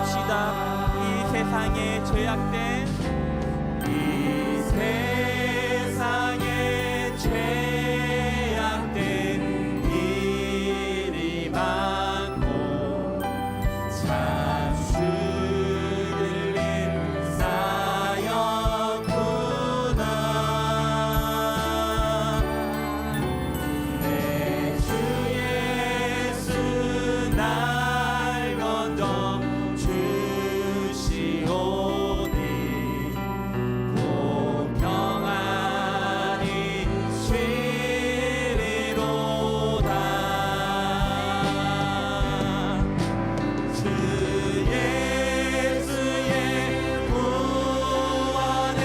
기도합시다. 이 세상에 죄악된 이 세상에 죄악된 일이 많고 잡수를 일 쌓였구나. 내 주 예수 날 건져 주시오니 곧 평안히 쉬리로다. 주 예수의 구원의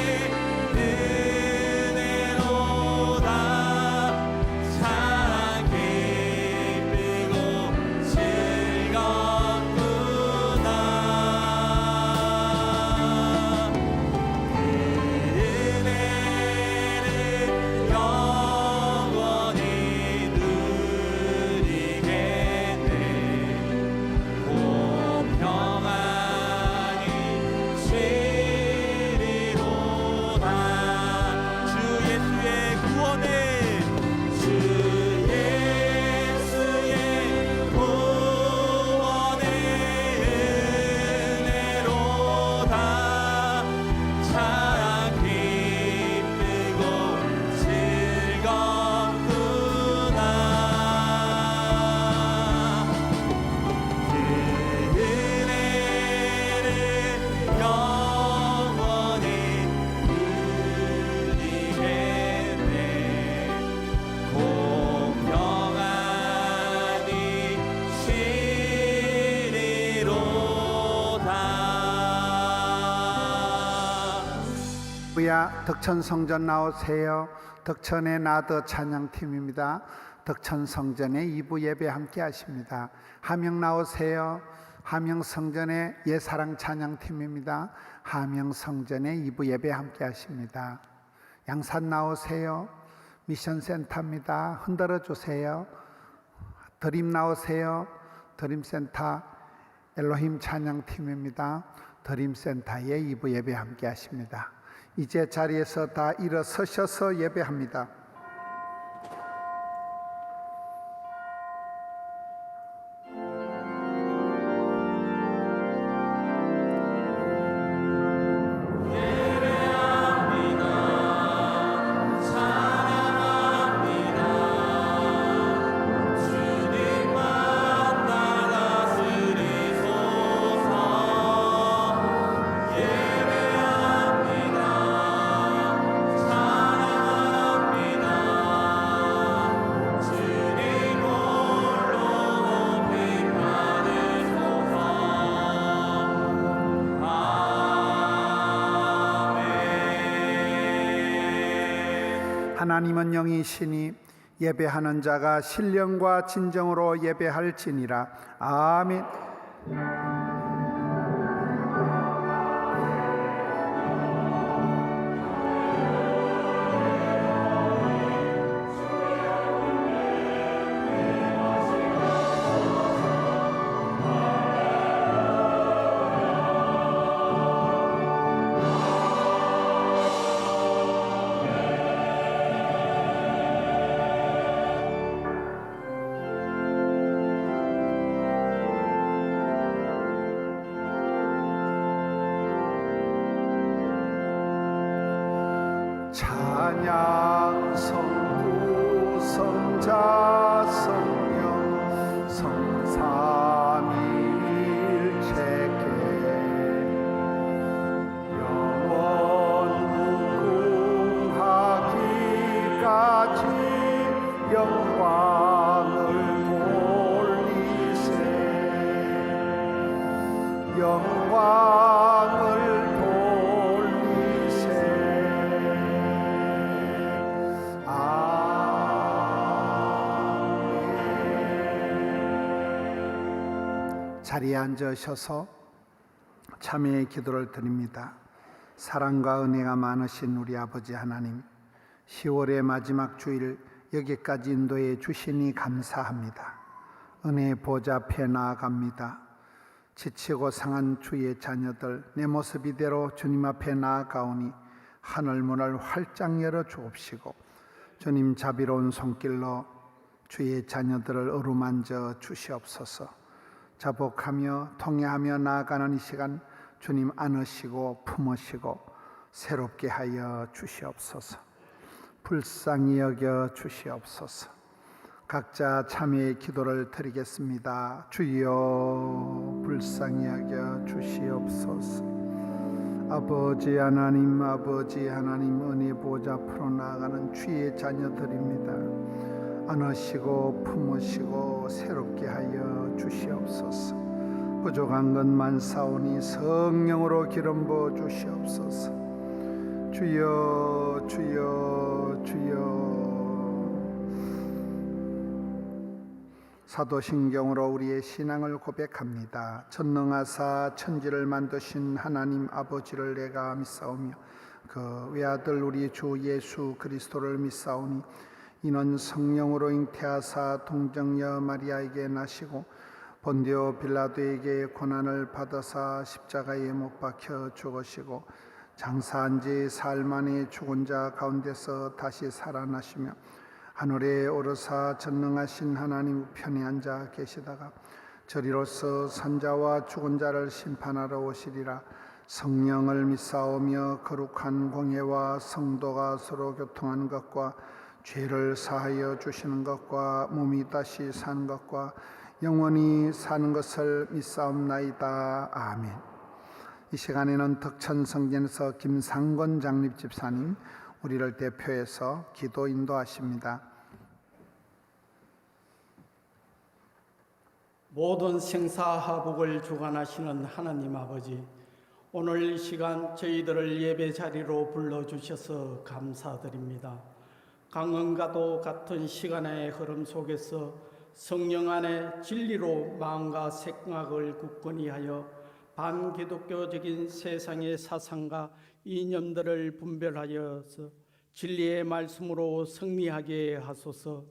은혜로다. 참 기쁘고 즐겁구나. 그 은혜를 영원히 누리겠네. 곧 평안히 쉬리로다. 주 예수의 구원의 주 예수의 구원의 은혜로다. 참 기쁘고 즐겁구나. 그 은혜를 영원히 누리겠네. 곧 평안히 쉬리로다. 할렐루야. 덕천성전 나오세요. 덕천의 나더 찬양팀입니다. 덕천성전의 2부 예배 함께 하십니다. 함영 나오세요. 함영성전의 예사랑 찬양팀입니다. 함영성전의 2부 예배 함께 하십니다. 양산 나오세요. 미션센터입니다. 흔들어 주세요. 드림 나오세요. 드림센터 엘로힘 찬양팀입니다. 드림센터의 2부 예배 함께 하십니다. 이제 자리에서 다 일어서셔서 예배합니다. 하나님은 영이시니 예배하는 자가 신령과 진정으로 예배할지니라. 아멘. 찬양 성부 성자 성령 성삼위일체께 영원 무궁하기까지 영광을 돌리세. 영광을 자리에 앉으셔서 참회의 기도를 드립니다. 사랑과 은혜가 많으신 우리 아버지 하나님, 10월의 마지막 주일 여기까지 인도해 주시니 감사합니다. 은혜의 보좌 앞에 나아갑니다. 지치고 상한 주의 자녀들 내 모습 이대로 주님 앞에 나아가오니 하늘 문을 활짝 열어 주옵시고 주님 자비로운 손길로 주의 자녀들을 어루만져 주시옵소서. 자복하며 통회하며 나아가는 이 시간 주님 안으시고 품으시고 새롭게 하여 주시옵소서. 불쌍히 여겨 주시옵소서. 각자 참회의 기도를 드리겠습니다. 주여 불쌍히 여겨 주시옵소서. 아버지 하나님 은혜 보좌 앞으로 나아가는 주의 자녀들입니다. 안으시고 품으시고 새롭게 하여 주시옵소서. 부족한 것만 사오니 성령으로 기름 부어 주시옵소서. 주여 주여 주여. 사도신경으로 우리의 신앙을 고백합니다. 전능하사 천지를 만드신 하나님 아버지를 내가 믿사오며 그 외아들 우리 주 예수 그리스도를 믿사오니 이는 성령으로 잉태하사 동정녀 마리아에게 나시고 본디오 빌라도에게 고난을 받으사 십자가에 못 박혀 죽으시고 장사한 지 사흘 만에 죽은 자 가운데서 다시 살아나시며 하늘에 오르사 전능하신 하나님 우편에 앉아 계시다가 저리로서 산자와 죽은 자를 심판하러 오시리라. 성령을 믿사오며 거룩한 공예와 성도가 서로 교통하는 것과 죄를 사하여 주시는 것과 몸이 다시 사는 것과 영원히 사는 것을 믿사옵나이다. 아멘. 이 시간에는 덕천 성전에서 김상건 장립 집사님 우리를 대표해서 기도 인도하십니다. 모든 생사하복을 주관하시는 하나님 아버지, 오늘 이 시간 저희들을 예배 자리로 불러주셔서 감사드립니다. 강은과도 같은 시간의 흐름 속에서 성령 안에 진리로 마음과 생각을 굳건히 하여 반기독교적인 세상의 사상과 이념들을 분별하여서 진리의 말씀으로 승리하게 하소서.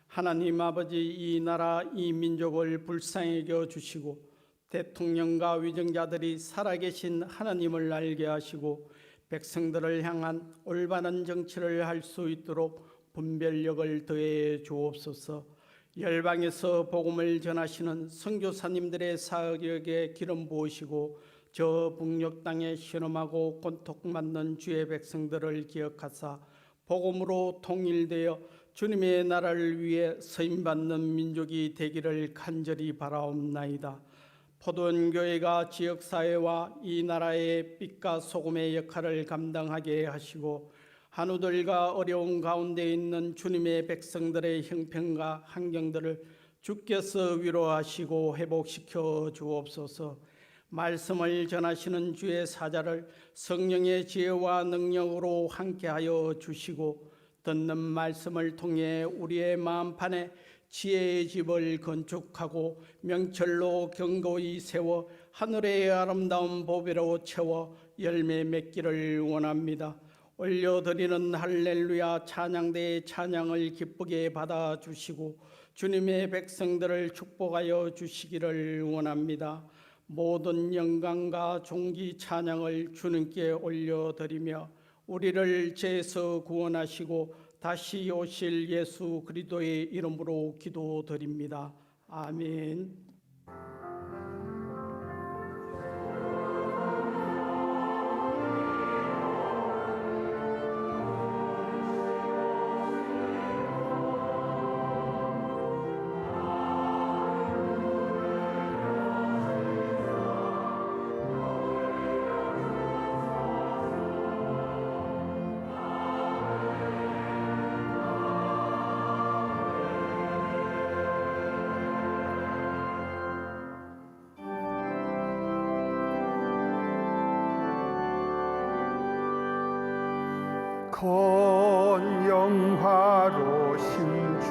하나님 아버지, 이 나라 이 민족을 불쌍히 여겨 주시고 대통령과 위정자들이 살아계신 하나님을 알게 하시고 백성들을 향한 올바른 정치를 할 수 있도록 분별력을 더해 주옵소서. 열방에서 복음을 전하시는 선교사님들의 사역에 기름 부으시고 저 북녘 땅에 신음하고 곤톡맞는 주의 백성들을 기억하사 복음으로 통일되어 주님의 나라를 위해 서임받는 민족이 되기를 간절히 바라옵나이다. 포도원교회가 지역사회와 이 나라의 빛과 소금의 역할을 감당하게 하시고 한우들과 어려운 가운데 있는 주님의 백성들의 형편과 환경들을 주께서 위로하시고 회복시켜 주옵소서. 말씀을 전하시는 주의 사자를 성령의 지혜와 능력으로 함께하여 주시고 듣는 말씀을 통해 우리의 마음판에 지혜의 집을 건축하고 명철로 견고히 세워 하늘의 아름다운 보배로 채워 열매 맺기를 원합니다. 올려드리는 할렐루야 찬양대의 찬양을 기쁘게 받아주시고 주님의 백성들을 축복하여 주시기를 원합니다. 모든 영광과 존귀 찬양을 주님께 올려드리며 우리를 죄에서 구원하시고 다시 오실 예수 그리스도의 이름으로 기도드립니다. 아멘. 영화로신 주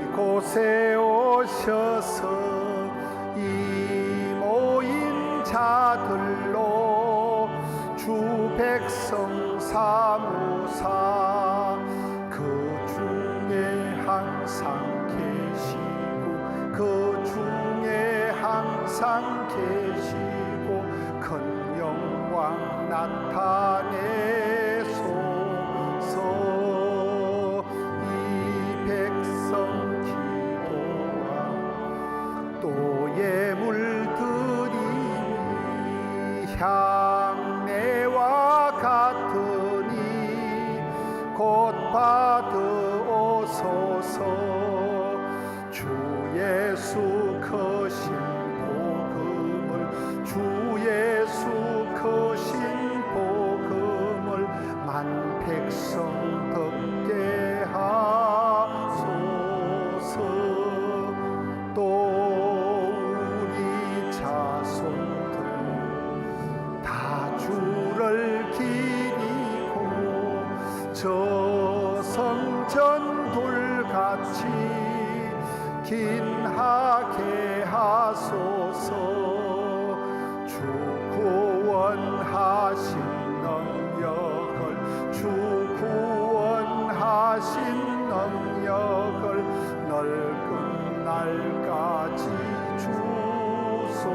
이곳에 오셔서 이 모인 자들로 주 백성 사무사 그 중에 항상 계시고 그 중에 항상 항상 계시고 큰 영광 나타내소서. 이 백성 기도와 또 예물드림이 향내와 같으니 곧 받으옵소서. 주 예수 크신 복음을, 주 예수 크신 복음을 만 백성 듣게 하소서. 또 우리 자손들 다 주를 기리고 저 성전 돌같이 긴하게 하소서. 주 구원하신 능력을, 주 구원하신 능력을 넓은 날까지 주소서.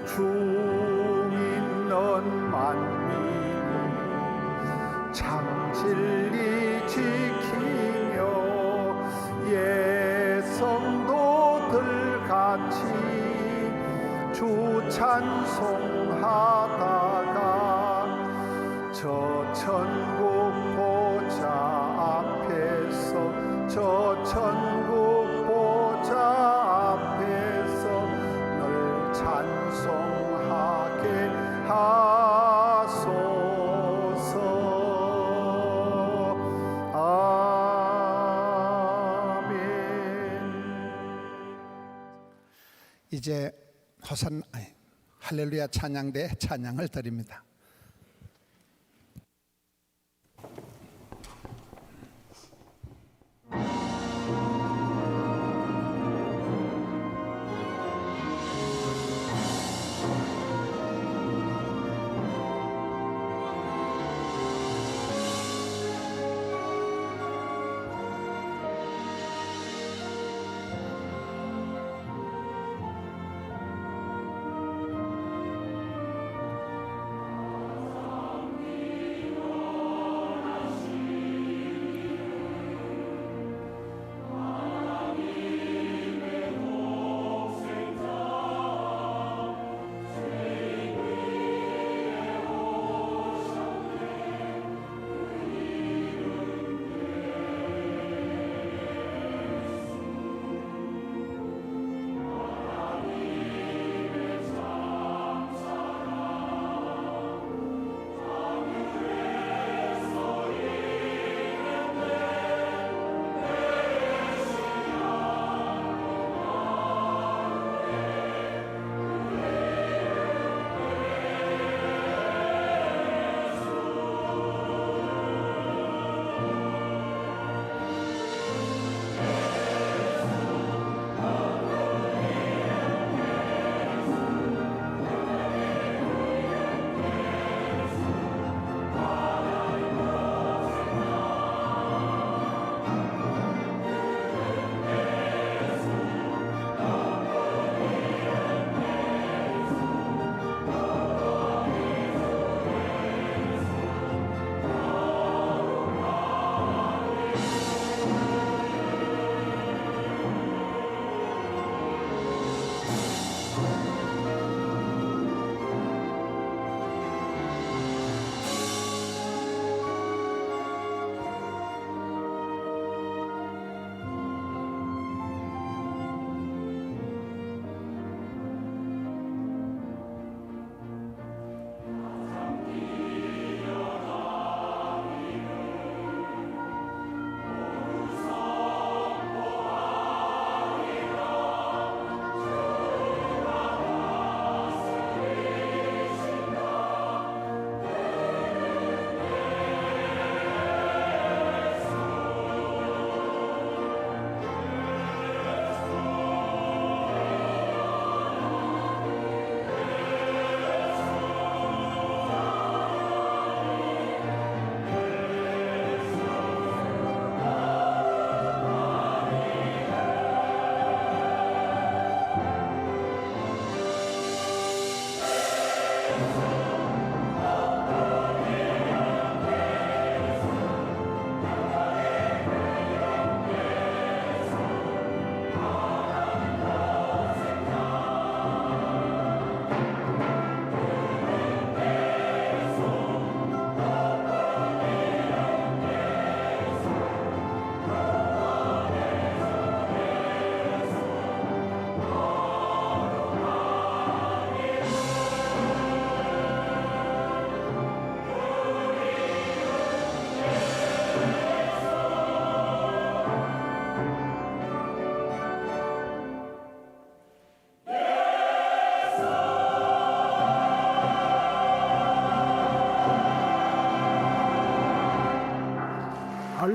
주 믿는 만민이 참 진리 지키며 예성도들같이 주 찬송하다가 저 천국 보좌 앞에서, 저 천국 보좌 앞에서 늘 찬송하게 하소서. 아멘. 이제 호산 할렐루야 찬양대 찬양을 드립니다.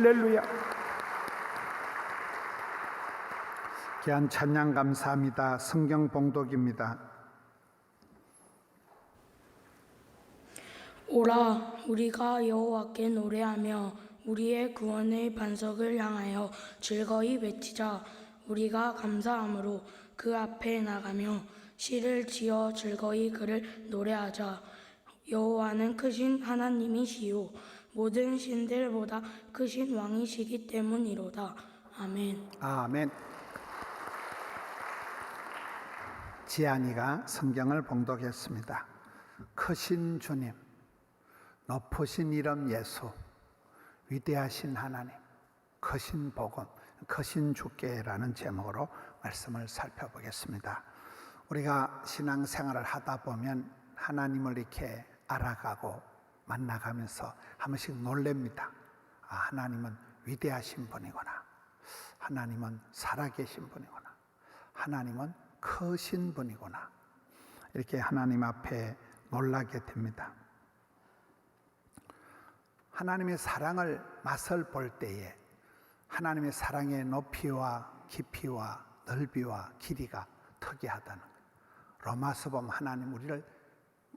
할렐루야. 귀한 찬양 감사합니다. 성경 봉독입니다. 오라, 우리가 여호와께 노래하며 우리의 구원의 반석을 향하여 즐거이 외치자. 우리가 감사함으로 그 앞에 나가며 시를 지어 즐거이 그를 노래하자. 여호와는 크신 하나님이시요 모든 신들보다 크신 왕이시기 때문이로다. 아멘. 아멘. 지안이가 성경을 봉독했습니다. 크신 주님, 높으신 이름 예수, 위대하신 하나님, 크신 복음, 크신 주께라는 제목으로 말씀을 살펴보겠습니다. 우리가 신앙생활을 하다 보면 하나님을 이렇게 알아가고 만나가면서 한 번씩 놀랍니다. 아, 하나님은 위대하신 분이구나. 하나님은 살아계신 분이구나. 하나님은 크신 분이구나. 이렇게 하나님 앞에 놀라게 됩니다. 하나님의 사랑을 맛을 볼 때에 하나님의 사랑의 높이와 깊이와 넓이와 길이가 특이하다는 거예요. 로마서 보면 하나님 우리를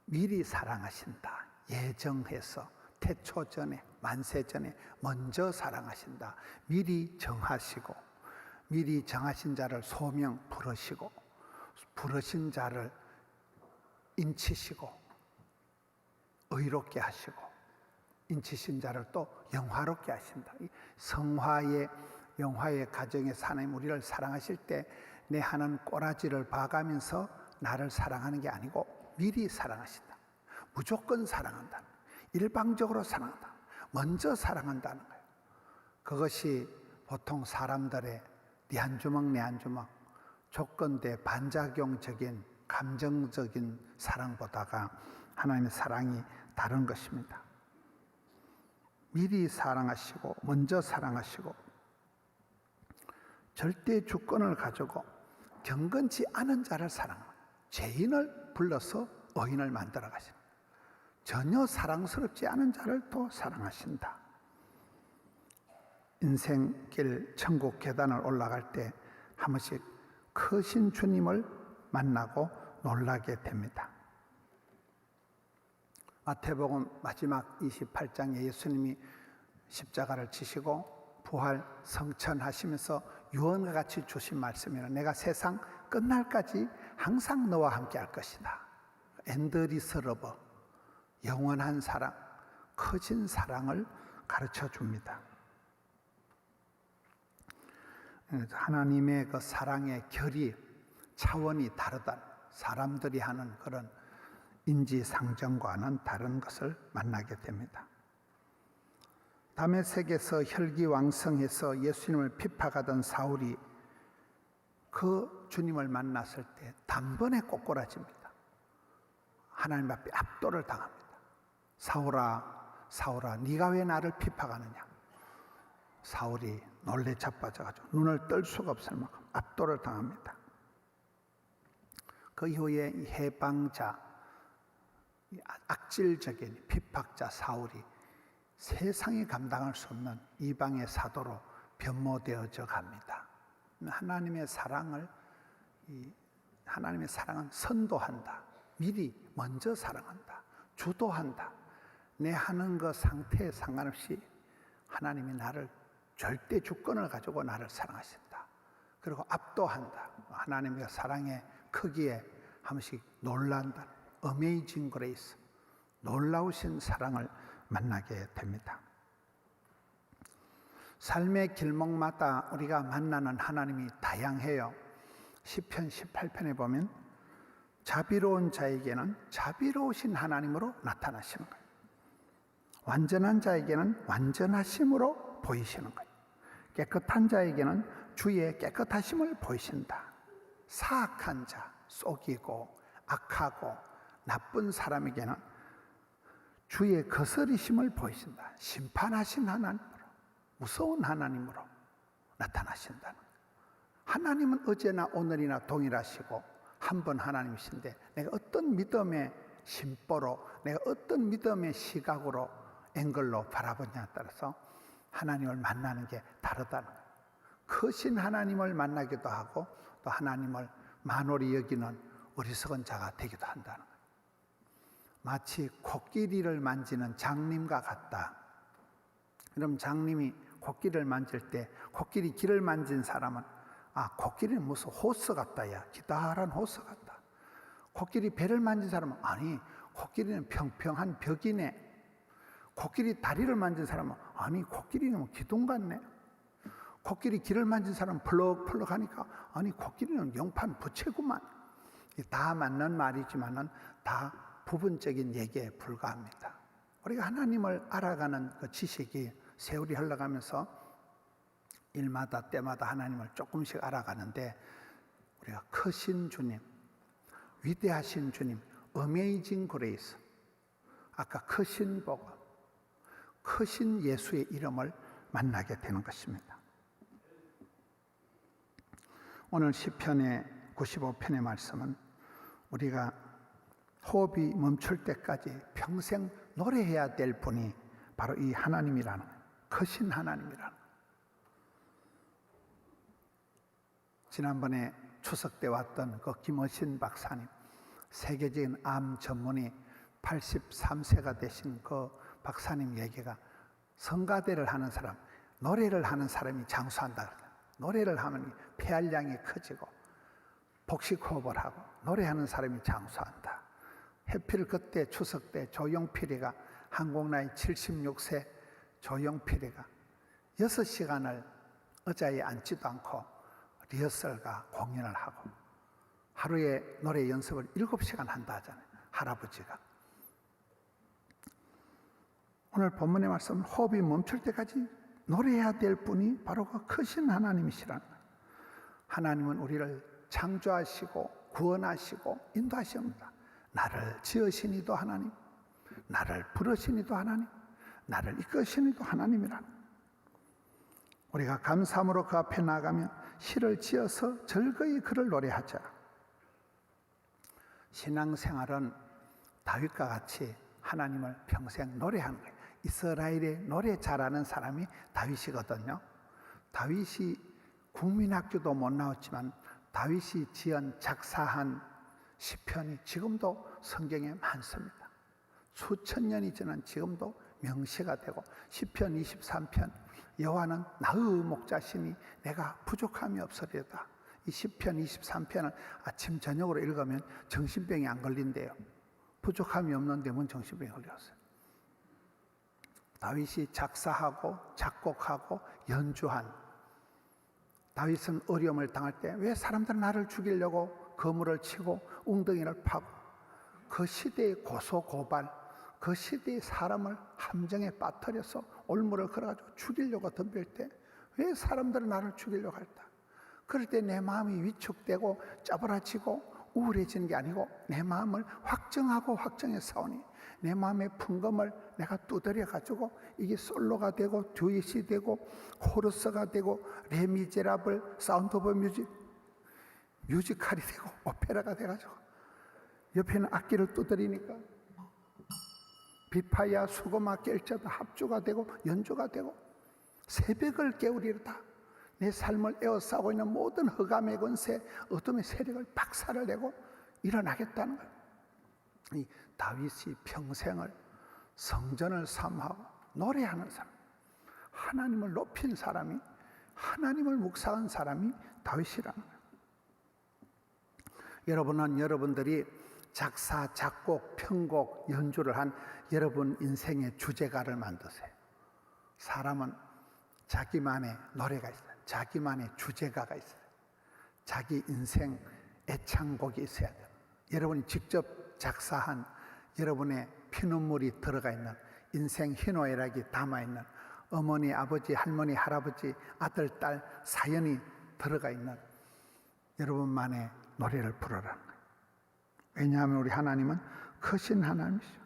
미리 사랑하신다. 예정해서 태초 전에 만세 전에 먼저 사랑하신다. 미리 정하시고 미리 정하신 자를 소명 부르시고 부르신 자를 인치시고 의롭게 하시고 인치신 자를 또 영화롭게 하신다. 성화의 영화의 가정에서 하나님 우리를 사랑하실 때 내 하는 꼬라지를 봐가면서 나를 사랑하는 게 아니고 미리 사랑하신다. 무조건 사랑한다. 일방적으로 사랑한다. 먼저 사랑한다는 거예요. 그것이 보통 사람들의 네 한 주먹 내 한 주먹 조건대 반작용적인 감정적인 사랑보다가 하나님의 사랑이 다른 것입니다. 미리 사랑하시고 먼저 사랑하시고 절대 주권을 가지고 경건치 않은 자를 사랑합니다. 죄인을 불러서 의인을 만들어 가십니다. 전혀 사랑스럽지 않은 자를 또 사랑하신다. 인생길 천국 계단을 올라갈 때 한 번씩 크신 주님을 만나고 놀라게 됩니다. 마태복음 마지막 28장에 예수님이 십자가를 지시고 부활 성천하시면서 유언과 같이 주신 말씀이라 내가 세상 끝날까지 항상 너와 함께 할 것이다. 엔드리스 러브, 영원한 사랑, 커진 사랑을 가르쳐 줍니다. 하나님의 그 사랑의 결이 차원이 다르다. 사람들이 하는 그런 인지상정과는 다른 것을 만나게 됩니다. 다메섹에서 혈기왕성해서 예수님을 핍박하던 사울이 그 주님을 만났을 때 단번에 꼬꾸라집니다. 하나님 앞에 압도를 당합니다. 사울아, 사울아, 네가 왜 나를 핍박하느냐? 사울이 놀래 자빠져가지고 눈을 뜰 수가 없을 만큼 압도를 당합니다. 그 이후에 이 해방자, 악질적인 핍박자 사울이 세상이 감당할 수 없는 이방의 사도로 변모되어져 갑니다. 하나님의 사랑은 선도한다. 미리 먼저 사랑한다. 주도한다. 내 하는 그 상태에 상관없이 하나님이 나를 절대 주권을 가지고 나를 사랑하신다. 그리고 압도한다. 하나님의 사랑의 크기에 한 번씩 놀란다. 어메이징 그레이스, 놀라우신 사랑을 만나게 됩니다. 삶의 길목마다 우리가 만나는 하나님이 다양해요. 시편 18편에 보면 자비로운 자에게는 자비로우신 하나님으로 나타나시는 거예요. 완전한 자에게는 완전하심으로 보이시는 거예요. 깨끗한 자에게는 주의 깨끗하심을 보이신다. 사악한 자, 속이고 악하고 나쁜 사람에게는 주의 거스리심을 보이신다. 심판하신 하나님으로, 무서운 하나님으로 나타나신다는 거예요. 하나님은 어제나 오늘이나 동일하시고 한 번 하나님이신데 내가 어떤 믿음의 심보로 내가 어떤 믿음의 시각으로 앵글로 바라보냐에 따라서 하나님을 만나는 게 다르다는 거예요. 크신 하나님을 만나기도 하고 또 하나님을 만홀히 여기는 어리석은 자가 되기도 한다는 거예요. 마치 코끼리를 만지는 장님과 같다. 그럼 장님이 코끼리를 만질 때 코끼리 귀를 만진 사람은 코끼리는 무슨 호스 같다. 야, 기다란 호스 같다. 코끼리 배를 만진 사람은 아니, 코끼리는 평평한 벽이네. 코끼리 다리를 만진 사람은 아니, 코끼리는 기둥 같네. 코끼리 귀를 만진 사람은 펄럭펄럭하니까 아니, 코끼리는 영판 부채구만. 다 맞는 말이지만은 다 부분적인 얘기에 불과합니다. 우리가 하나님을 알아가는 그 지식이 세월이 흘러가면서 일마다 때마다 하나님을 조금씩 알아가는데 우리가 크신 주님, 위대하신 주님, 어메이징 그레이스, 아까 크신 복음, 크신 예수의 이름을 만나게 되는 것입니다. 오늘 시편의 95편의 말씀은 우리가 호흡이 멈출 때까지 평생 노래해야 될 분이 바로 이 하나님이라는 거예요. 크신 하나님이라는 거예요. 지난번에 추석 때 왔던 그 김어신 박사님, 세계적인 암 전문의 83세가 되신 그 박사님 얘기가 성가대를 하는 사람, 노래를 하는 사람이 장수한다. 노래를 하면 폐활량이 커지고 복식호흡을 하고 노래하는 사람이 장수한다. 해필 그때 추석 때 조용필이가 한국 나이 76세 조용필이가 6시간을 의자에 앉지도 않고 리허설과 공연을 하고 하루에 노래 연습을 7시간 한다 하잖아요. 할아버지가. 오늘 본문의 말씀은 호흡이 멈출 때까지 노래해야 될 분이 바로 그 크신 하나님이시라는 거예요. 하나님은 우리를 창조하시고 구원하시고 인도하십니다. 나를 지으신 이도 하나님, 나를 부르신 이도 하나님, 나를 이끄신 이도 하나님이라는 거예요. 우리가 감사함으로 그 앞에 나가며 시를 지어서 즐거이 그를 노래하자. 신앙생활은 다윗과 같이 하나님을 평생 노래하는 거예요. 이스라엘의 노래 잘하는 사람이 다윗이거든요. 다윗이 국민학교도 못 나왔지만 다윗이 지은 작사한 시편이 지금도 성경에 많습니다. 수천 년이 지난 지금도 명시가 되고 시편 23편 여호와는 나의 목자시니 내가 부족함이 없으리로다. 이 시편 23편을 아침 저녁으로 읽으면 정신병이 안 걸린대요. 부족함이 없는데 뭔 정신병이 걸렸어요. 다윗이 작사하고 작곡하고 연주한, 다윗은 어려움을 당할 때 왜 사람들은 나를 죽이려고 거물을 치고 웅덩이를 파고 그 시대의 고소고발, 그 시대의 사람을 함정에 빠뜨려서 올무를 걸어가지고 죽이려고 덤빌 때 왜 사람들은 나를 죽이려고 할까? 그럴 때 내 마음이 위축되고 짜부라지고 우울해지는 게 아니고 내 마음을 확정하고 확정해 싸우니 내 마음의 풍금을 내가 두드려 가지고 이게 솔로가 되고 듀엣이 되고 코러스가 되고 레미제라블 사운드 오브 뮤지컬이 되고 오페라가 돼가지고 옆에는 악기를 두드리니까 비파야 수고마 깰자도 합주가 되고 연주가 되고 새벽을 깨우리로다. 내 삶을 에워싸고 있는 모든 흑암의 권세, 어둠의 세력을 박살을 내고 일어나겠다는 거예요. 이 다윗이 평생을 성전을 사모하고 노래하는 사람, 하나님을 높인 사람이, 하나님을 묵상한 사람이 다윗이라는 거예요. 여러분은 여러분들이 작사, 작곡, 편곡, 연주를 한 여러분 인생의 주제가를 만드세요. 사람은 자기만의 노래가 있어요. 자기만의 주제가가 있어요. 자기 인생 애창곡이 있어야 돼요. 여러분이 직접 작사한 여러분의 피눈물이 들어가 있는 인생 희노애락이 담아있는 어머니, 아버지, 할머니, 할아버지, 아들, 딸 사연이 들어가 있는 여러분만의 노래를 부르라는 거예요. 왜냐하면 우리 하나님은 크신 하나님이시죠.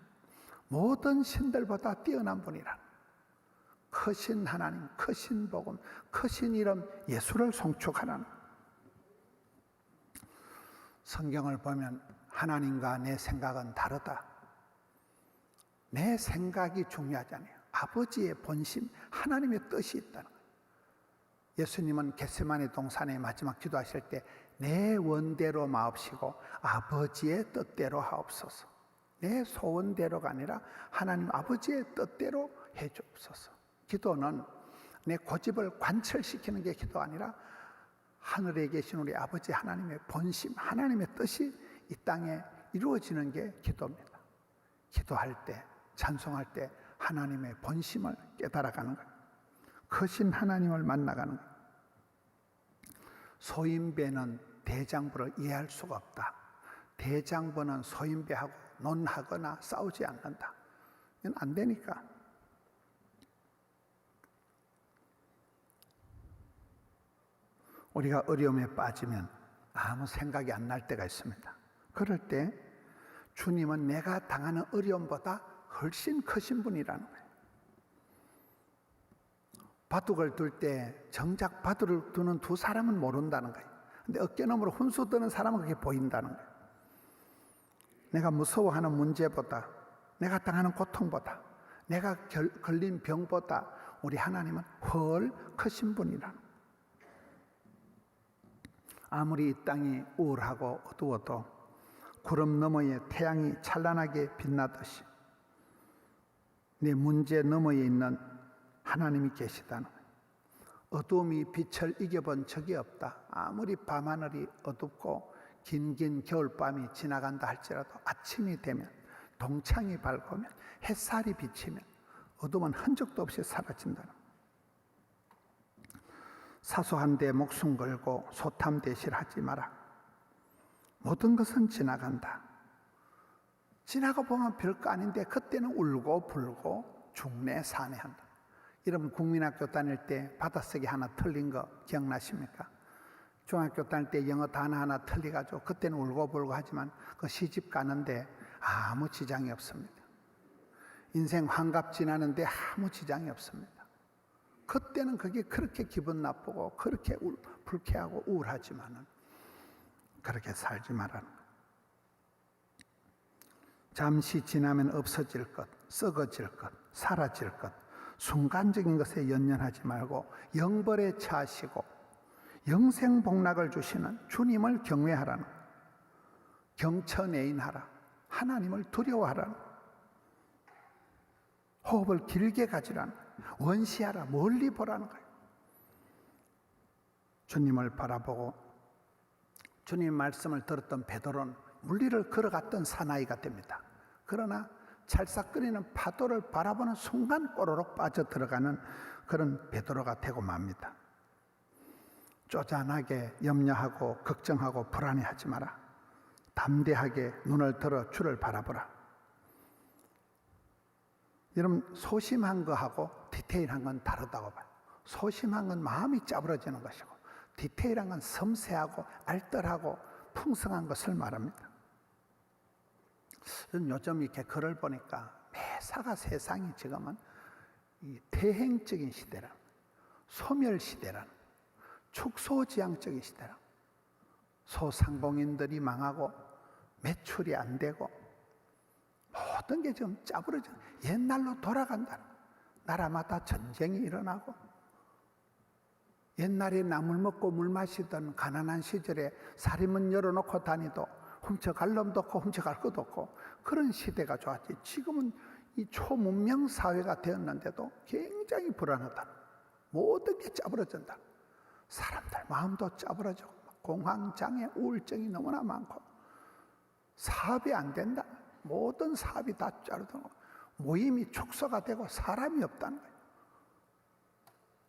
모든 신들보다 뛰어난 분이라. 크신 하나님, 크신 복음, 크신 이름 예수를 송축하라는. 성경을 보면 하나님과 내 생각은 다르다. 내 생각이 중요하잖아요. 아버지의 본심, 하나님의 뜻이 있다는 거예요. 예수님은 겟세마네 동산에 마지막 기도하실 때 내 원대로 마옵시고 아버지의 뜻대로 하옵소서. 내 소원대로가 아니라 하나님 아버지의 뜻대로 해 주옵소서. 기도는 내 고집을 관철시키는 게 기도가 아니라 하늘에 계신 우리 아버지 하나님의 본심, 하나님의 뜻이 이 땅에 이루어지는 게 기도입니다. 기도할 때, 찬송할 때 하나님의 본심을 깨달아가는 거예요. 크신 하나님을 만나가는 거예요. 소인배는 대장부를 이해할 수가 없다. 대장부는 소인배하고 논하거나 싸우지 않는다. 이건 안 되니까. 우리가 어려움에 빠지면 아무 생각이 안 날 때가 있습니다. 그럴 때 주님은 내가 당하는 어려움보다 훨씬 크신 분이라는 거예요. 바둑을 둘 때 정작 바둑을 두는 두 사람은 모른다는 거예요. 근데 어깨너머로 훈수 드는 사람은 그게 보인다는 거예요. 내가 무서워하는 문제보다, 내가 당하는 고통보다, 내가 걸린 병보다 우리 하나님은 훨 크신 분이라는 거예요. 아무리 이 땅이 우울하고 어두워도 구름 너머에 태양이 찬란하게 빛나듯이 내 문제 너머에 있는 하나님이 계시다는 거예요. 어두움이 빛을 이겨본 적이 없다. 아무리 밤하늘이 어둡고 긴긴 겨울밤이 지나간다 할지라도 아침이 되면 동창이 밝으면 햇살이 비치면 어둠은 흔적도 없이 사라진다는 거예요. 사소한 데 목숨 걸고 소탐대실하지 마라. 모든 것은 지나간다. 지나가 보면 별거 아닌데 그때는 울고 불고 중내 산해한다. 여러분 국민학교 다닐 때 받아쓰기 하나 틀린 거 기억나십니까? 중학교 다닐 때 영어 단어 하나 틀려가지고 그때는 울고 불고 하지만 그 시집 가는데 아무 지장이 없습니다. 인생 환갑 지나는데 아무 지장이 없습니다. 그때는 그게 그렇게 기분 나쁘고 그렇게 불쾌하고 우울하지만은 그렇게 살지 말라는 거예요. 잠시 지나면 없어질 것, 썩어질 것, 사라질 것, 순간적인 것에 연연하지 말고 영벌에 처하시고 영생복락을 주시는 주님을 경외하라는 거예요. 경천애인하라. 하나님을 두려워하라는 거예요. 호흡을 길게 가지라는 거예요. 원시하라. 멀리 보라는 거예요. 주님을 바라보고 주님 말씀을 들었던 베드로는 물리를 걸어갔던 사나이가 됩니다. 그러나 찰싹거리는 파도를 바라보는 순간 꼬르륵 빠져들어가는 그런 베드로가 되고 맙니다. 쪼잔하게 염려하고 걱정하고 불안해하지 마라. 담대하게 눈을 들어 주를 바라보라. 여러분 소심한 거하고 디테일한 건 다르다고 봐요. 소심한 건 마음이 짜부러지는 것이고 디테일한 건 섬세하고 알뜰하고 풍성한 것을 말합니다. 요즘 이렇게 글을 보니까 매사가 세상이 지금은 이 대행적인 시대라, 소멸 시대라, 축소지향적인 시대라. 소상공인들이 망하고 매출이 안 되고 모든 게 지금 짜부러져 옛날로 돌아간다. 나라마다 전쟁이 일어나고 옛날에 나물 먹고 물 마시던 가난한 시절에 살인문 열어놓고 다니도 훔쳐갈 놈도 없고 훔쳐갈 것도 없고 그런 시대가 좋았지. 지금은 이 초문명 사회가 되었는데도 굉장히 불안하다. 모든 게 짜부러진다. 사람들 마음도 짜부러지고 공황장애, 우울증이 너무나 많고 사업이 안 된다. 모든 사업이 다 짜르고 모임이 축소가 되고 사람이 없다는 거예요.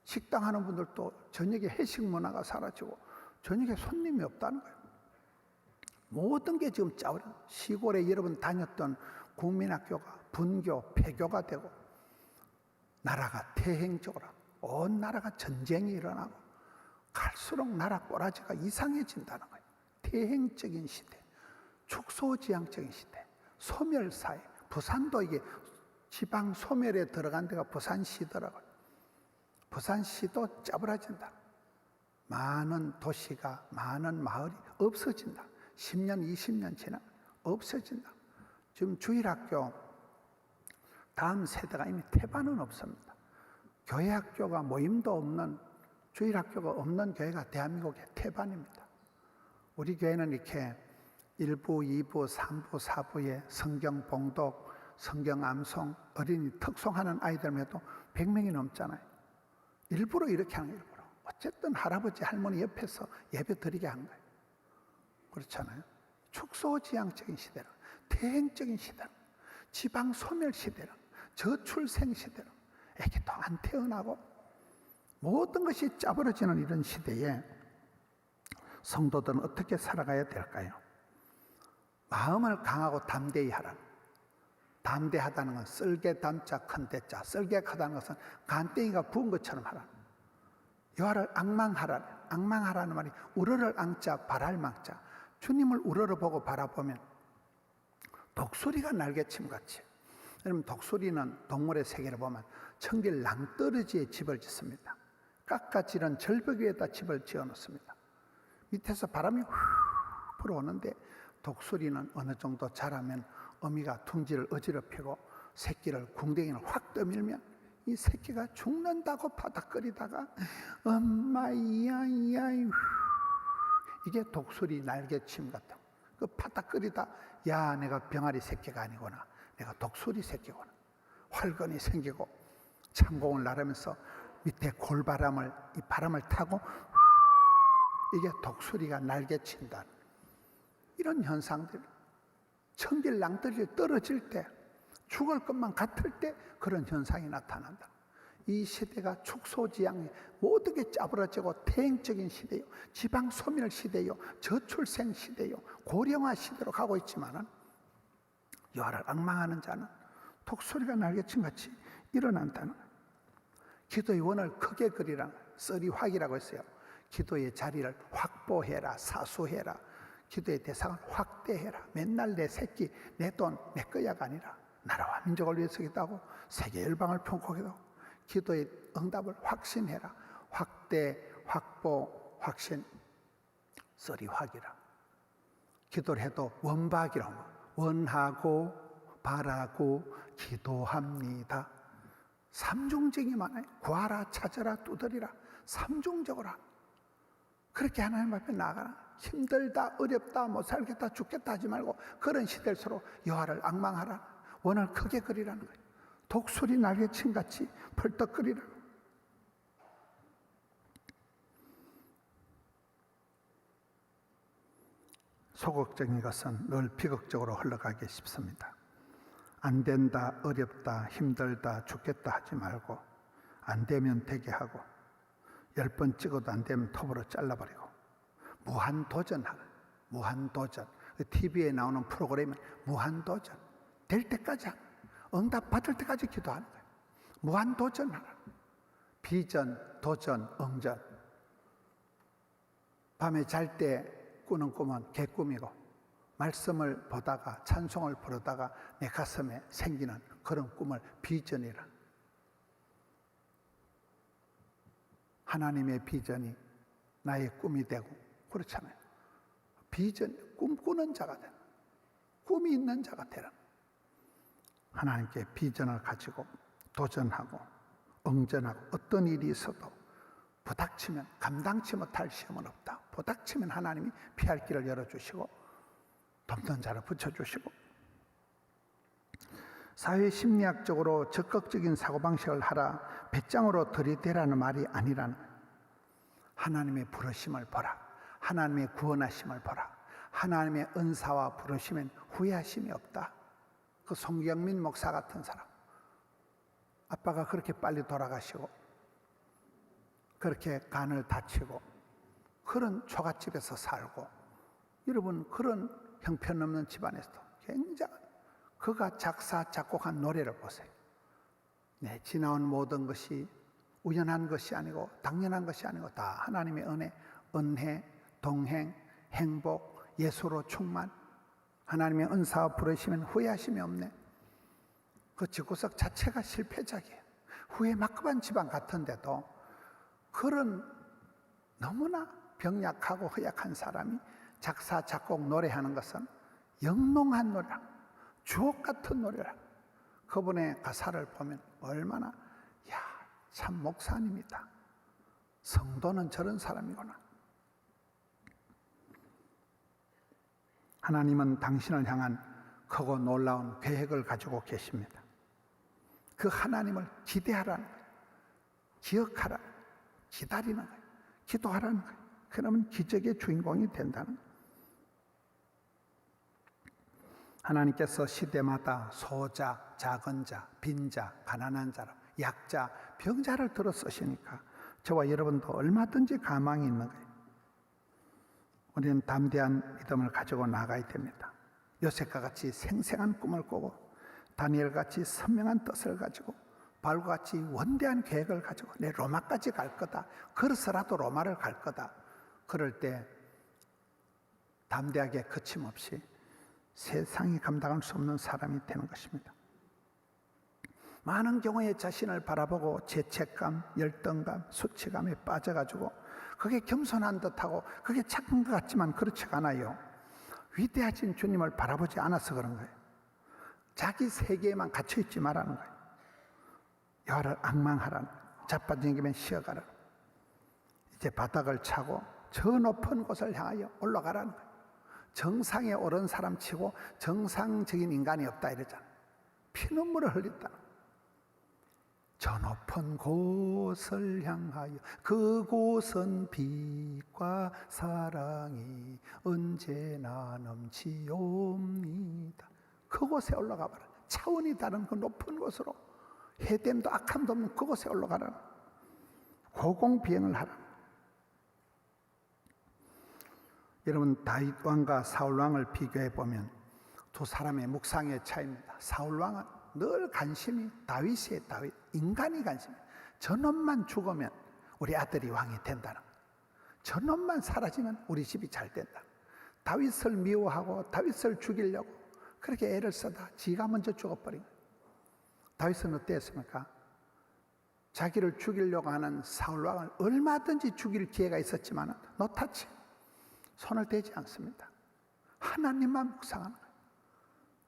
식당 하는 분들도 저녁에 회식 문화가 사라지고 저녁에 손님이 없다는 거예요. 모든 게 지금 짜부려. 시골에 여러분 다녔던 국민학교가 분교, 폐교가 되고 나라가 태행적으로 온 나라가 전쟁이 일어나고 갈수록 나라 꼬라지가 이상해진다는 거예요. 태행적인 시대, 축소지향적인 시대, 소멸사회. 부산도 이게 지방 소멸에 들어간 데가 부산시더라고요. 부산시도 짜부러진다. 많은 도시가, 많은 마을이 없어진다. 10년, 20년 지나면 없어진다. 지금 주일학교 다음 세대가 이미 태반은 없습니다. 교회 학교가 모임도 없는, 주일 학교가 없는 교회가 대한민국의 태반입니다. 우리 교회는 이렇게 1부, 2부, 3부, 4부에 성경 봉독, 성경 암송, 어린이 특송하는 아이들만 해도 100명이 넘잖아요. 일부러 이렇게 하는 거예요. 일부러. 어쨌든 할아버지, 할머니 옆에서 예배 드리게 한 거예요. 그렇잖아요. 축소지향적인 시대는, 퇴행적인 시대는, 지방 소멸 시대는, 저출생 시대는, 애기도 안 태어나고 모든 것이 짜부러지는 이런 시대에 성도들은 어떻게 살아가야 될까요? 마음을 강하고 담대히 하라. 담대하다는 건 쓸개 담자 큰 대자, 쓸개하다는 것은 간땡이가 부은 것처럼 하라. 여호와를 앙망하라. 앙망하라는 말이 우러를 앙자 바랄 망자. 주님을 우러러보고 바라보면 독수리가 날개침같이. 여러분, 독수리는 동물의 세계를 보면 청길 낭떠러지에 집을 짓습니다. 깎아지른 절벽 위에다 집을 지어놓습니다. 밑에서 바람이 후 불어오는데 독수리는 어느 정도 자라면 어미가 둥지를 어지럽히고 새끼를 궁뎅이를 확 떠밀면 이 새끼가 죽는다고 바닥거리다가 엄마이야이야 이게 독수리 날개침 같은 그 바닥거리다 야 내가 병아리 새끼가 아니구나, 내가 독수리 새끼구나. 활건이 생기고 창공을 나르면서 밑에 골바람을 이 바람을 타고 이게 독수리가 날개친다. 이런 현상들, 청길 낭떠러지에 떨어질 때, 죽을 것만 같을 때 그런 현상이 나타난다. 이 시대가 축소지향, 모든 게 짜부러지고 퇴행적인 시대요, 지방 소멸 시대요, 저출생 시대요, 고령화 시대로 가고 있지만은 여호와를 앙망하는 자는 독수리가 날개침같이 일어난다는 거예요. 기도의 원을 크게 그리라. 썰이확이라고 했어요. 기도의 자리를 확보해라, 사수해라. 기도의 대상을 확대해라. 맨날 내 새끼, 내 돈, 내 거야가 아니라 나라와 민족을 위해서 기도하고 세계 열방을 편곡하고 기도의 응답을 확신해라. 확대, 확보, 확신. 썰이확이라. 기도를 해도 원박이라고. 원하고 바라고 기도합니다. 삼중적이 많아요. 구하라, 찾으라, 두드리라. 삼중적으로 그렇게 하나님 앞에 나가라. 힘들다, 어렵다, 못 살겠다, 죽겠다 하지 말고 그런 시대일수록 여호와를 앙망하라. 원을 크게 그리라는 거예요. 독수리 날개침같이 펄떡거리라. 소극적인 것은 늘 비극적으로 흘러가기 쉽습니다. 안 된다, 어렵다, 힘들다, 죽겠다 하지 말고 안 되면 되게 하고 10번 찍어도 안 되면 톱으로 잘라버리고 무한도전하라. 무한도전. TV에 나오는 프로그램은 무한도전. 될 때까지 하라. 응답 받을 때까지 기도하는 거예요. 무한도전하라. 비전, 도전, 응전. 밤에 잘 때 꾸는 꿈은 개꿈이고 말씀을 보다가 찬송을 부르다가 내 가슴에 생기는 그런 꿈을 비전이라. 하나님의 비전이 나의 꿈이 되고 그렇잖아요. 비전, 꿈꾸는 자가 되는, 꿈이 있는 자가 되는. 하나님께 비전을 가지고 도전하고 응전하고 어떤 일이 있어도 부닥치면 감당치 못할 시험은 없다. 부닥치면 하나님이 피할 길을 열어주시고 돕는 자를 붙여주시고 사회심리학적으로 적극적인 사고방식을 하라, 배짱으로 들이대라는 말이 아니라는 거예요. 하나님의 부르심을 보라. 하나님의 구원하심을 보라. 하나님의 은사와 부르심엔 후회하심이 없다. 그 송경민 목사 같은 사람, 아빠가 그렇게 빨리 돌아가시고 그렇게 간을 다치고 그런 초가집에서 살고, 여러분 그런 형편없는 집안에서도 굉장한 그가 작사 작곡한 노래를 보세요. 네, 지나온 모든 것이 우연한 것이 아니고 당연한 것이 아니고 다 하나님의 은혜, 은혜, 동행, 행복, 예수로 충만. 하나님의 은사와 부르시면 후회하심이 없네. 그 집구석 자체가 실패작이에요. 후회 막급한 집안 같은데도 그런 너무나 병약하고 허약한 사람이 작사 작곡 노래하는 것은 영롱한 노래라, 주옥 같은 노래라. 그분의 가사를 보면 얼마나 참 목사님이다. 성도는 저런 사람이구나. 하나님은 당신을 향한 크고 놀라운 계획을 가지고 계십니다. 그 하나님을 기대하라는 거예요. 기억하라. 기다리는 거예요. 기도하라는 거예요. 그러면 기적의 주인공이 된다는 거예요. 하나님께서 시대마다 소자, 작은 자, 빈자, 가난한 자로, 약자, 병자를 들어 쓰시니까 저와 여러분도 얼마든지 가망이 있는 거예요. 우리는 담대한 믿음을 가지고 나가야 됩니다. 요셉과 같이 생생한 꿈을 꾸고 다니엘같이 선명한 뜻을 가지고 바울과 같이 원대한 계획을 가지고 내 로마까지 갈 거다. 걸어서라도 로마를 갈 거다. 그럴 때 담대하게 거침없이 세상이 감당할 수 없는 사람이 되는 것입니다. 많은 경우에 자신을 바라보고 죄책감, 열등감, 수치감에 빠져가지고 그게 겸손한 듯하고 그게 착한 것 같지만 그렇지가 않아요. 위대하신 주님을 바라보지 않아서 그런 거예요. 자기 세계에만 갇혀있지 말라는 거예요. 여호와를 앙망하라는 거예요. 자빠진 김에 쉬어가라. 이제 바닥을 차고 저 높은 곳을 향하여 올라가라는 거예요. 정상에 오른 사람 치고 정상적인 인간이 없다 이러잖아. 피눈물을 흘렸다. 저 높은 곳을 향하여 그곳은 빛과 사랑이 언제나 넘치옵니다. 그곳에 올라가 봐라. 차원이 다른 그 높은 곳으로 해됨도 악함도 없는 그곳에 올라가라. 고공비행을 하라. 여러분 다윗 왕과 사울 왕을 비교해 보면 두 사람의 묵상의 차이입니다. 사울 왕은 늘 관심이 다윗이에요. 다윗 인간이 관심이에요. 저놈만 죽으면 우리 아들이 왕이 된다는 거예요. 저놈만 사라지면 우리 집이 잘 된다. 다윗을 미워하고 다윗을 죽이려고 그렇게 애를 쓰다 지가 먼저 죽어버린 거예요. 다윗은 어땠습니까? 자기를 죽이려고 하는 사울 왕을 얼마든지 죽일 기회가 있었지만 노타치 손을 대지 않습니다. 하나님만 묵상하는 거예요.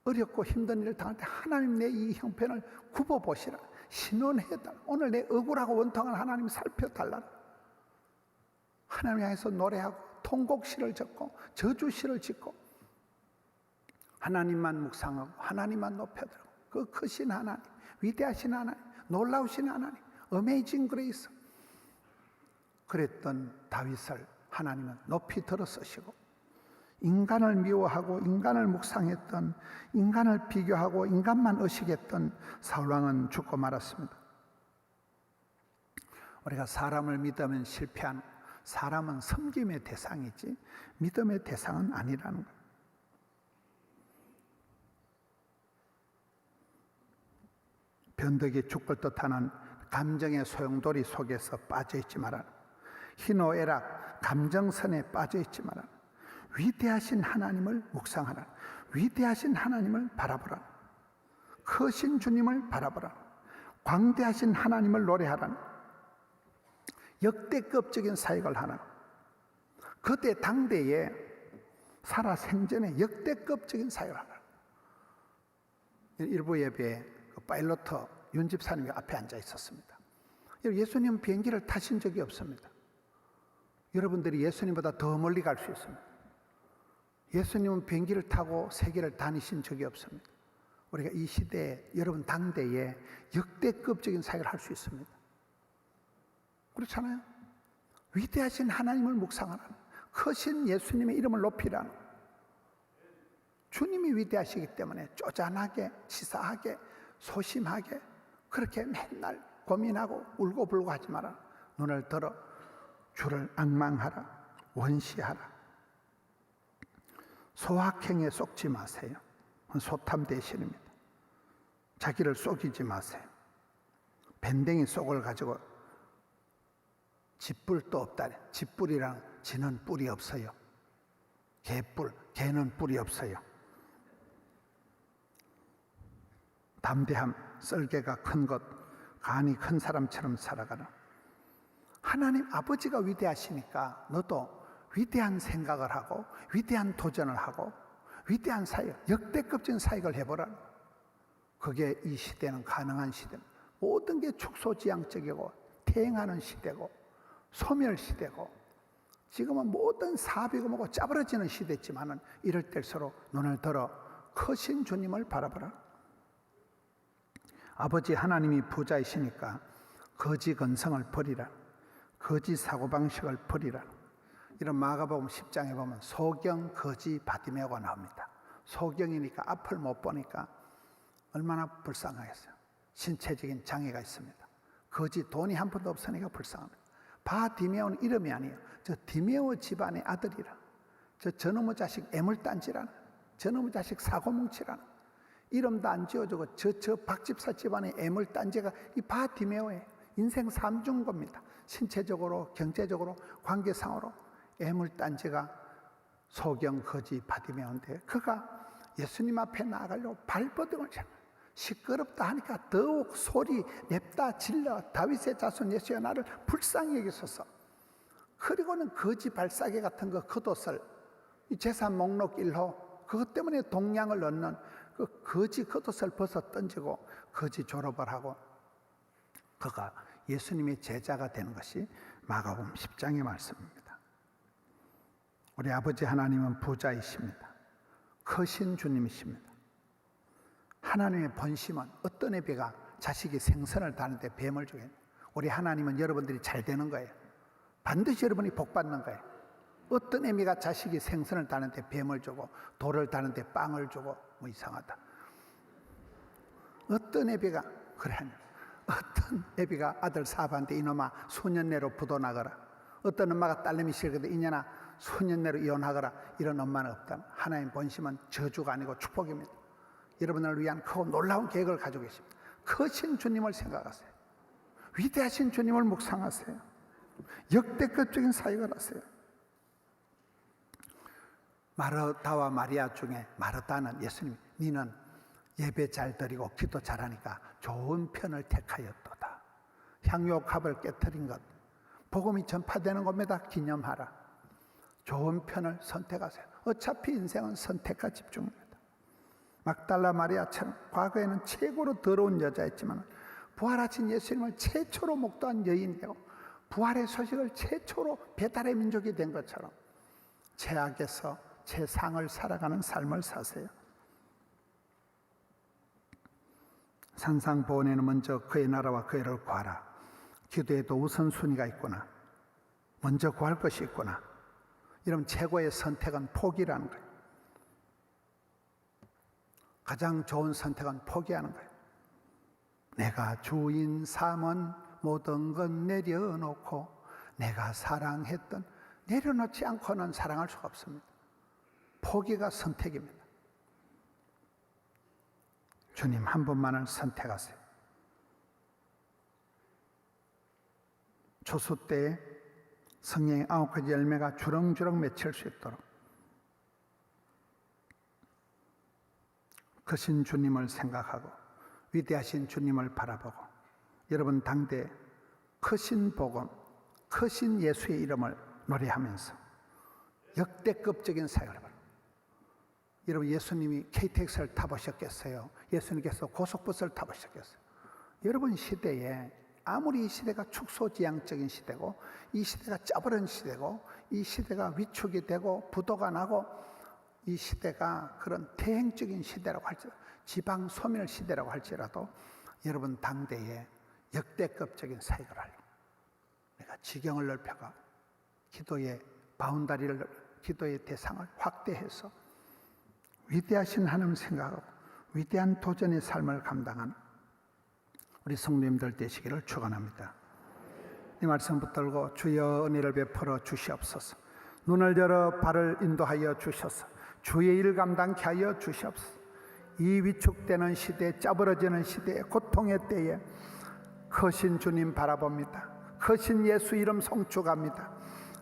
어렵고 힘든 일을 당할 때 하나님 내 이 형편을 굽어보시라. 신원해달라. 오늘 내 억울하고 원통한 하나님 살펴달라. 하나님 향해서 노래하고 통곡시를 적고 저주시를 짓고 하나님만 묵상하고 하나님만 높여들고 그 크신 하나님, 위대하신 하나님, 놀라우신 하나님, 어메이징 그레이스. 그랬던 다윗을 하나님은 높이 들어 쓰시고 인간을 미워하고 인간을 묵상했던, 인간을 비교하고 인간만 의식했던 사울왕은 죽고 말았습니다. 우리가 사람을 믿으면 실패한, 사람은 섬김의 대상이지 믿음의 대상은 아니라는 거예요. 변덕이 죽을 듯하는 감정의 소용돌이 속에서 빠져있지 말아라. 희노애락, 감정선에 빠져있지 말아라. 위대하신 하나님을 묵상하라. 위대하신 하나님을 바라보라. 크신 주님을 바라보라. 광대하신 하나님을 노래하라. 역대급적인 사역을 하라. 그때 당대에 살아 생전에 역대급적인 사역을 하라. 일부 예배에 파일로트 윤 집사님이 앞에 앉아 있었습니다. 예수님 비행기를 타신 적이 없습니다. 여러분들이 예수님보다 더 멀리 갈 수 있습니다. 예수님은 비행기를 타고 세계를 다니신 적이 없습니다. 우리가 이 시대에, 여러분 당대에 역대급적인 사역을 할 수 있습니다. 그렇잖아요. 위대하신 하나님을 묵상하라. 크신 예수님의 이름을 높이라. 주님이 위대하시기 때문에 쪼잔하게, 치사하게, 소심하게 그렇게 맨날 고민하고 울고불고 하지 마라. 눈을 들어 주를 앙망하라. 원시하라. 소확행에 속지 마세요. 소탐 대신입니다. 자기를 속이지 마세요. 밴댕이 속을 가지고 짓뿔도 없다. 짓뿔이랑 지는 뿔이 없어요. 개뿔, 개는 뿔이 없어요. 담대함, 썰개가 큰 것, 간이 큰 사람처럼 살아가라. 하나님 아버지가 위대하시니까 너도 위대한 생각을 하고 위대한 도전을 하고 위대한 사역, 역대급적인 사역을 해보라. 그게 이 시대는 가능한 시대입니다. 모든 게 축소지향적이고 퇴행하는 시대고 소멸시대고 지금은 모든 사업이고 뭐고 짜부러지는 시대지만은 이럴 때일수록 눈을 들어 크신 주님을 바라보라. 아버지 하나님이 부자이시니까 거지 근성을 버리라. 거지 사고방식을 버리라. 이런 마가복음 10장에 보면 소경, 거지, 바디메오가 나옵니다. 소경이니까 앞을 못 보니까 얼마나 불쌍하겠어요. 신체적인 장애가 있습니다. 거지 돈이 한 푼도 없으니까 불쌍합니다. 바디메오는 이름이 아니에요. 저 디메오 집안의 아들이라. 저놈의 자식 애물단지라는, 저놈의 자식 사고뭉치라는, 이름도 안 지어주고 저 박집사 집안의 애물단지가 이 바디메오예요. 인생 삼중 겁니다. 신체적으로, 경제적으로, 관계상으로 애물단지가 소경, 거지, 바디메오인데 그가 예수님 앞에 나아가려고 발버둥을 쳐. 시끄럽다 하니까 더욱 소리 냅다 질러. 다윗의 자손 예수여 나를 불쌍히 여기소서. 그리고는 거지 발사계 같은 거 겉옷을 이 재산 목록 1호 그것 때문에 동량을 얻는 그 거지 겉옷을 벗어 던지고 거지 졸업을 하고 그가 예수님의 제자가 되는 것이 마가복음 10장의 말씀입니다. 우리 아버지 하나님은 부자이십니다. 크신 주님이십니다. 하나님의 본심은 어떤 애비가 자식이 생선을 다는데 뱀을 주게, 우리 하나님은 여러분들이 잘 되는 거예요. 반드시 여러분이 복 받는 거예요. 어떤 애미가 자식이 생선을 다는데 뱀을 주고 돌을 다는데 빵을 주고 뭐 이상하다. 어떤 애비가 그래 하냐. 어떤 애비가 아들 사업하는데 이놈아 수년내로 부도나거라. 어떤 엄마가 딸내미 싫거든 이년아 수년내로 이혼하거라. 이런 엄마는 없다. 하나님 본심은 저주가 아니고 축복입니다. 여러분을 위한 크고 놀라운 계획을 가지고 계십니다. 크신 주님을 생각하세요. 위대하신 주님을 묵상하세요. 역대급적인 사역을 하세요. 마르다와 마리아 중에 마르다는 예수님, 니는 예배 잘 드리고 기도 잘하니까 좋은 편을 택하였도다. 향유옥합을 깨뜨린 것, 복음이 전파되는 겁니다. 기념하라. 좋은 편을 선택하세요. 어차피 인생은 선택과 집중입니다. 막달라 마리아처럼 과거에는 최고로 더러운 여자였지만 부활하신 예수님을 최초로 목도한 여인이고 부활의 소식을 최초로 배달의 민족이 된 것처럼 죄악에서 최상을 살아가는 삶을 사세요. 산상보온에는 먼저 그의 나라와 그의 의를 구하라. 기도에도 우선순위가 있구나. 먼저 구할 것이 있구나. 이런 최고의 선택은 포기라는 거예요. 가장 좋은 선택은 포기하는 거예요. 내가 주인 삼은 모든 건 내려놓고 내가 사랑했던 내려놓지 않고는 사랑할 수가 없습니다. 포기가 선택입니다. 주님 한 분만을 선택하세요. 초수 때에 성령의 9가지 열매가 주렁주렁 맺힐 수 있도록 크신 주님을 생각하고 위대하신 주님을 바라보고 여러분 당대 크신 복음, 크신 예수의 이름을 노래하면서 역대급적인 사역을 해봐요. 여러분 예수님이 KTX를 타보셨겠어요? 예수님께서 고속버스를 타보셨겠어요? 여러분 시대에 아무리 이 시대가 축소지향적인 시대고 이 시대가 짜버린 시대고 이 시대가 위축이 되고 부도가 나고 이 시대가 그런 대행적인 시대라고 할지라도 지방 소멸 시대라고 할지라도 여러분 당대에 역대급적인 사역을 하려고 내가 지경을 넓혀가 기도의 바운다리를 기도의 대상을 확대해서 위대하신 하나님 생각하고 위대한 도전의 삶을 감당하는 우리 성도님들 되시기를 축원합니다. 이 말씀 붙들고 주여 은혜를 베풀어 주시옵소서. 눈을 열어 발을 인도하여 주셔서 주의 일 감당케 하여 주시옵소서. 이 위축되는 시대, 짜부러지는 시대에 고통의 때에 크신 주님 바라봅니다. 크신 예수 이름 송축합니다.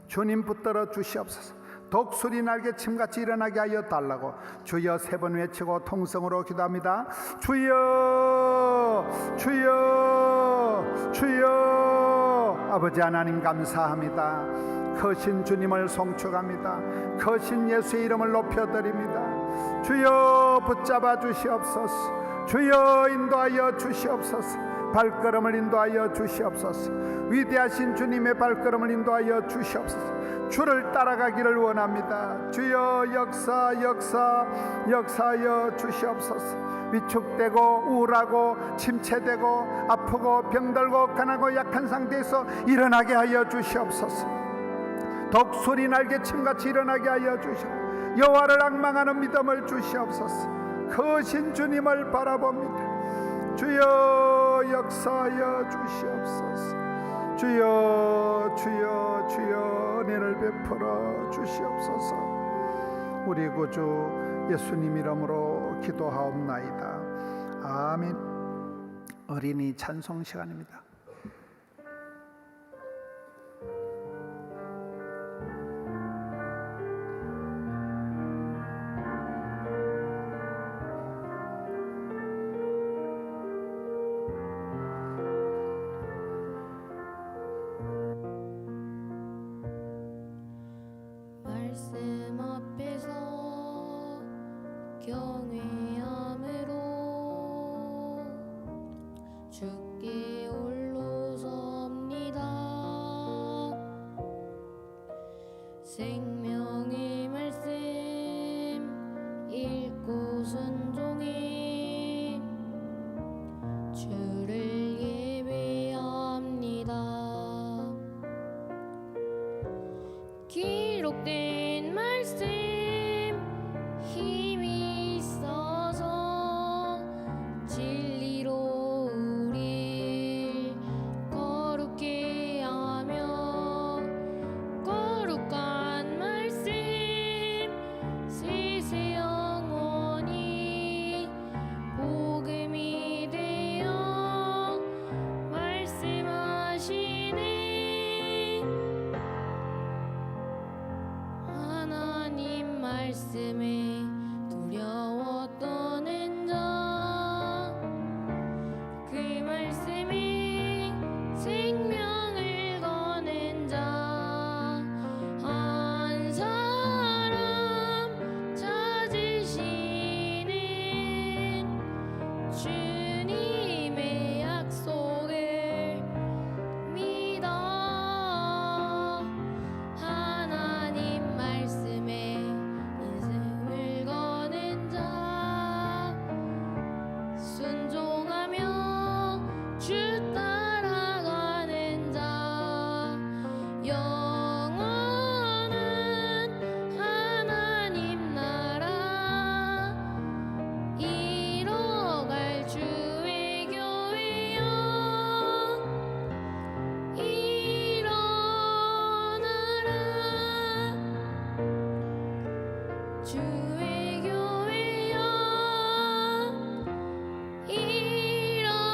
주님 붙들어 주시옵소서. 독수리 날개 침같이 일어나게 하여 달라고 주여 3번 외치고 통성으로 기도합니다. 주여 주여 주여. 아버지 하나님 감사합니다. 크신 주님을 송축합니다. 크신 예수의 이름을 높여드립니다. 주여 붙잡아 주시옵소서. 주여 인도하여 주시옵소서. 발걸음을 인도하여 주시옵소서. 위대하신 주님의 발걸음을 인도하여 주시옵소서. 주를 따라가기를 원합니다. 주여 역사하여 주시옵소서. 위축되고 우울하고 침체되고 아프고 병들고 가난하고 약한 상태에서 일어나게 하여 주시옵소서. 독수리 날개침같이 일어나게 하여 주시옵소서. 여호와를 앙망하는 믿음을 주시옵소서. 크신 주님을 바라봅니다. 주여 역사하여 주시옵소서. 주여 은혜를 베풀어 주시옵소서. 우리 구주 예수님 이름으로 기도하옵나이다. 아멘. 어린이 찬송 시간입니다. 말씀 앞에서 경외함으로 주께 홀로 섭니다. 생명의 말씀 읽고 순종해 주를 예배합니다. 기록된 말씀 힘이 있어서 진리로 우릴 거룩게 하며 거룩한 말씀 세세 영원히 복음이 되어 말씀하시네. 하나님 말씀에 두려워 떠는 자, 그 말씀에 생명을 거는 자, 한 사람 찾으시는 주님의 약속을 믿어. 하나님 말씀에 인생을 거는 자, 순종하며 주 따라가는 자, 영원한 하나님 나라 이뤄갈 주의 교회여 일어나라. 주의 교회여 일어나라.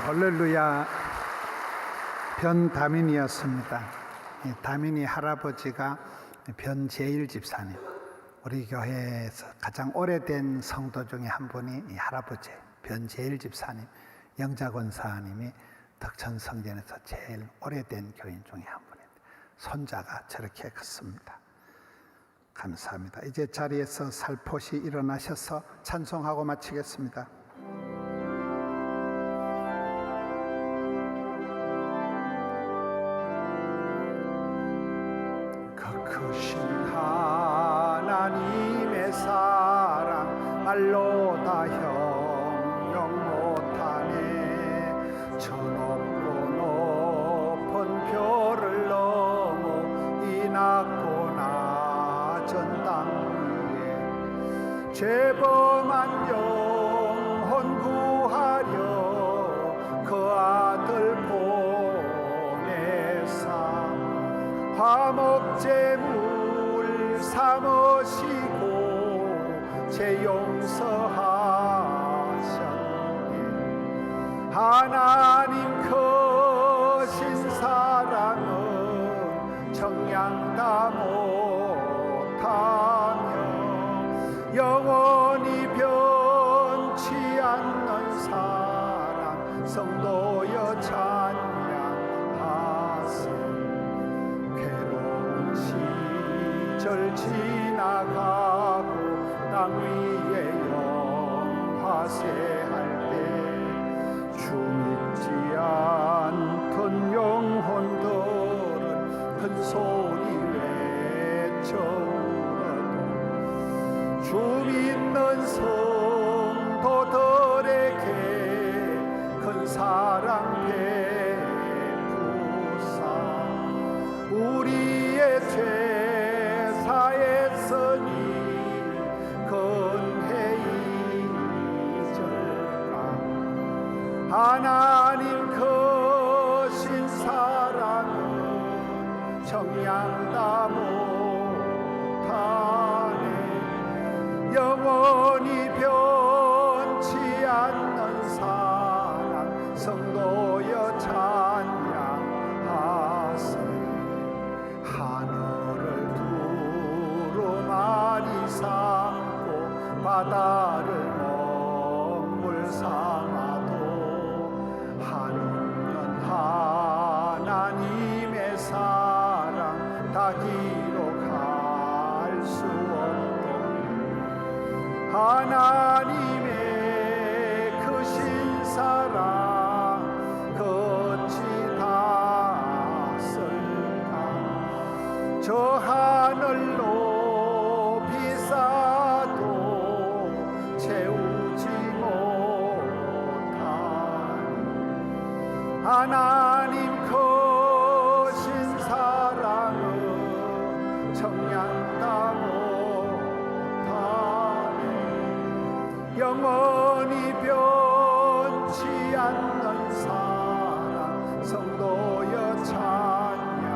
할렐루야. 변다민이었습니다. 이 다민이 할아버지가 변제일 집사님, 우리 교회에서 가장 오래된 성도 중에 한 분이 이 할아버지 변제일 집사님, 영자권사님이 덕천 성전에서 제일 오래된 교인 중에 한 분입니다. 손자가 저렇게 컸습니다. 감사합니다. 이제 자리에서 살포시 일어나셔서 찬송하고 마치겠습니다. 크신 하나님의 사랑 말로 다 형용 못하네. 저 높고 높은 별을 넘어 이 낮고 낮은 땅 위에 죄범한 영혼 구하려 그 아들 보내사 화목제물 삼으시고 죄 용서하셨네. 하나님 크신 사랑은 정량 다 못하며 영원히 변치 않는 사랑 성도여 찬양하세. 시절 지나 나가고 땅 위에 영화세할 때 주 믿지 않던 영혼들은 큰 소리 외쳐 울어도 주 믿는 성도들에게 큰 사랑 베푸사 우리의 죄사했으니 근혜이 절까 하나님 크신 사랑은 청량다 못하네 영원히 변치 않는 사랑 성도여 찬양하세 하늘을 두루마리 삼고 바다를 먹물 삼아도 한없는 하나님의 사랑 다 기록할 수 없도록 하나님의 크신 사랑 어찌 닿았을까 저 하늘 높이 쌓아도 채우지 못하니 하나님 크신 사랑은 청량다 못하네 영원히 변치 않는 사랑 성도여 찬양하세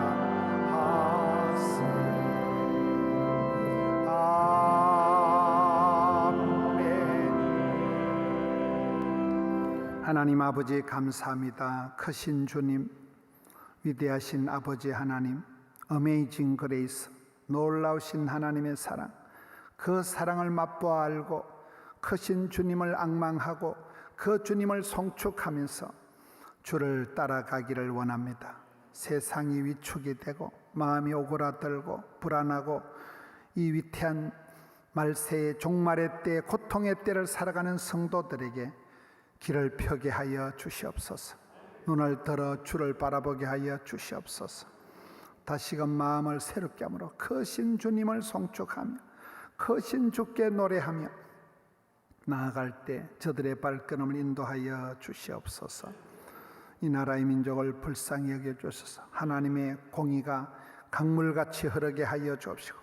아멘 하나님 아버지 감사합니다. 크신 주님 위대하신 아버지 하나님 어메이징 그레이스 놀라우신 하나님의 사랑 그 사랑을 맛보아 알고 크신 주님을 앙망하고 그 주님을 송축하면서 주를 따라가기를 원합니다. 세상이 위축이 되고 마음이 오그라들고 불안하고 이 위태한 말세의 종말의 때 고통의 때를 살아가는 성도들에게 길을 펴게 하여 주시옵소서. 눈을 들어 주를 바라보게 하여 주시옵소서. 다시금 마음을 새롭게 함으로 크신 주님을 송축하며 크신 주께 노래하며 나아갈 때 저들의 발걸음을 인도하여 주시옵소서. 이 나라의 민족을 불쌍히 여겨주소서. 하나님의 공의가 강물같이 흐르게 하여 주옵시고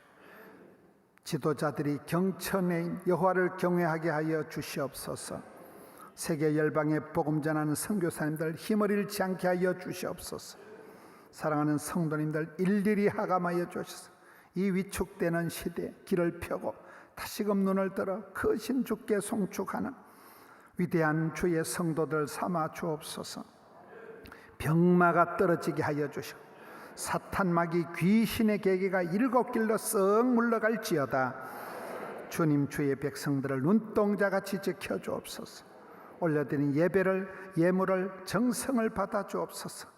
지도자들이 경천의 여호와를 경외하게 하여 주시옵소서. 세계 열방에 복음 전하는 선교사님들 힘을 잃지 않게 하여 주시옵소서. 사랑하는 성도님들 일일이 하감하여 주셔서 이 위축되는 시대에 길을 펴고 다시금 눈을 들어 크신 주께 송축하는 위대한 주의 성도들 삼아 주옵소서. 병마가 떨어지게 하여 주시고 사탄마귀 귀신의 계계가 일곱 길로 썩 물러갈지어다. 주님 주의 백성들을 눈동자같이 지켜 주옵소서. 올려드린 예배를 예물을 정성을 받아 주옵소서.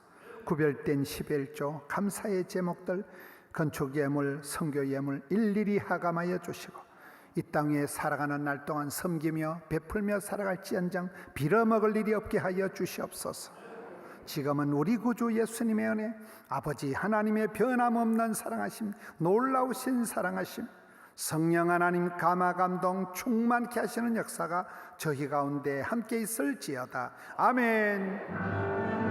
구별된 11조 감사의 제목들 건축 예물 선교 예물 일일이 하감하여 주시고 이 땅에 살아가는 날 동안 섬기며 베풀며 살아갈지언정 빌어먹을 일이 없게 하여 주시옵소서. 지금은 우리 구주 예수님의 은혜 아버지 하나님의 변함없는 사랑하심 놀라우신 사랑하심 성령 하나님 감화감동 충만케 하시는 역사가 저희 가운데 함께 있을지어다. 아멘.